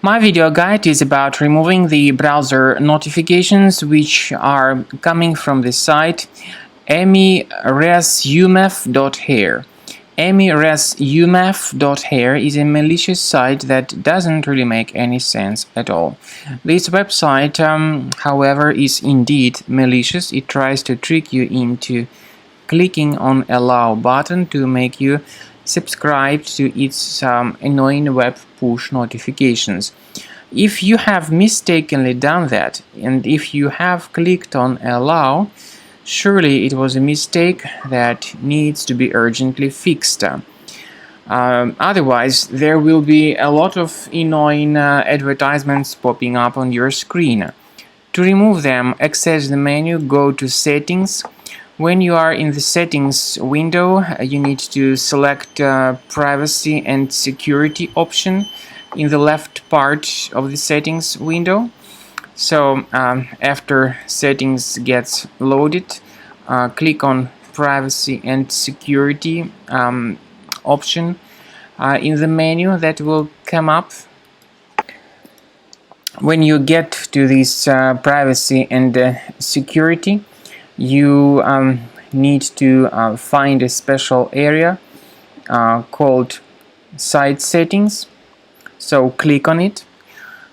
My video guide is about removing the browser notifications which are coming from the site Emyresumef.hair. Emyresumef.hair is a malicious site that doesn't really make any sense at all. This website, however, is indeed malicious. It tries to trick you into clicking on allow button to make you subscribe to its annoying web push notifications. If you have mistakenly done that, and if you have clicked on allow, surely it was a mistake that needs to be urgently fixed. Otherwise, there will be a lot of annoying advertisements popping up on your screen. To remove them, access the menu, go to Settings. When you are in the Settings window, you need to select Privacy and Security option in the left part of the Settings window. So after Settings gets loaded, click on Privacy and Security option in the menu that will come up. When you get to this Privacy and Security, you need to find a special area called Site Settings. So click on it.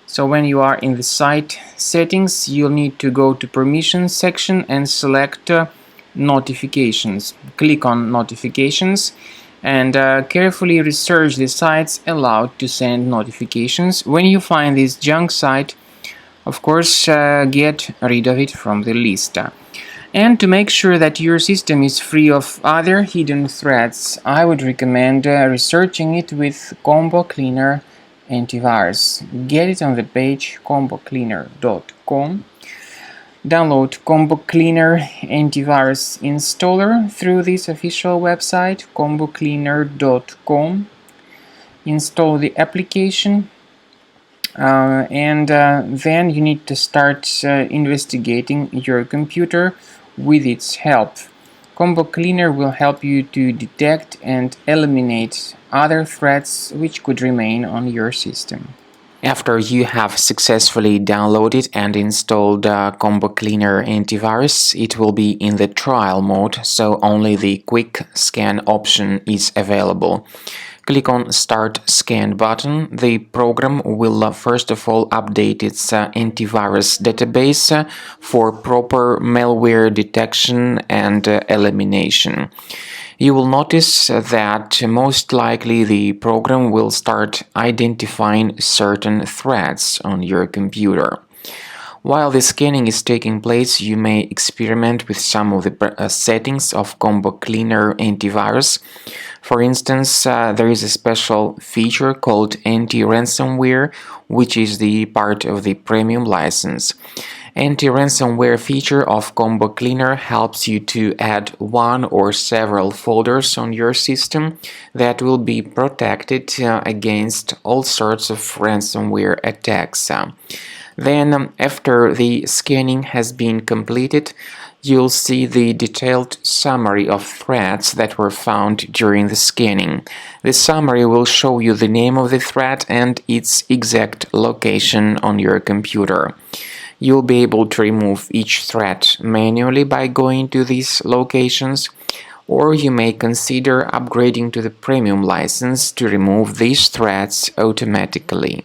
So when you are in the Site Settings, you'll need to go to Permissions section and select Notifications. Click on Notifications and carefully research the sites allowed to send notifications. When you find this junk site, of course, get rid of it from the list. And to make sure that your system is free of other hidden threats, I would recommend researching it with Combo Cleaner Antivirus. Get it on the page combocleaner.com. Download Combo Cleaner Antivirus Installer through this official website, combocleaner.com. Install the application. And then you need to start investigating your computer with its help. Combo Cleaner will help you to detect and eliminate other threats which could remain on your system. After you have successfully downloaded and installed Combo Cleaner Antivirus, it will be in the trial mode, so only the quick scan option is available. Click on Start Scan button. The program will first of all update its antivirus database for proper malware detection and elimination. You will notice that most likely the program will start identifying certain threats on your computer. While the scanning is taking place, you may experiment with some of the settings of Combo Cleaner Antivirus. For instance, there is a special feature called Anti-Ransomware, which is the part of the premium license. Anti-ransomware feature of Combo Cleaner helps you to add one or several folders on your system that will be protected against all sorts of ransomware attacks. Then, after the scanning has been completed, you'll see the detailed summary of threats that were found during the scanning. The summary will show you the name of the threat and its exact location on your computer. You'll be able to remove each threat manually by going to these locations, or you may consider upgrading to the premium license to remove these threats automatically.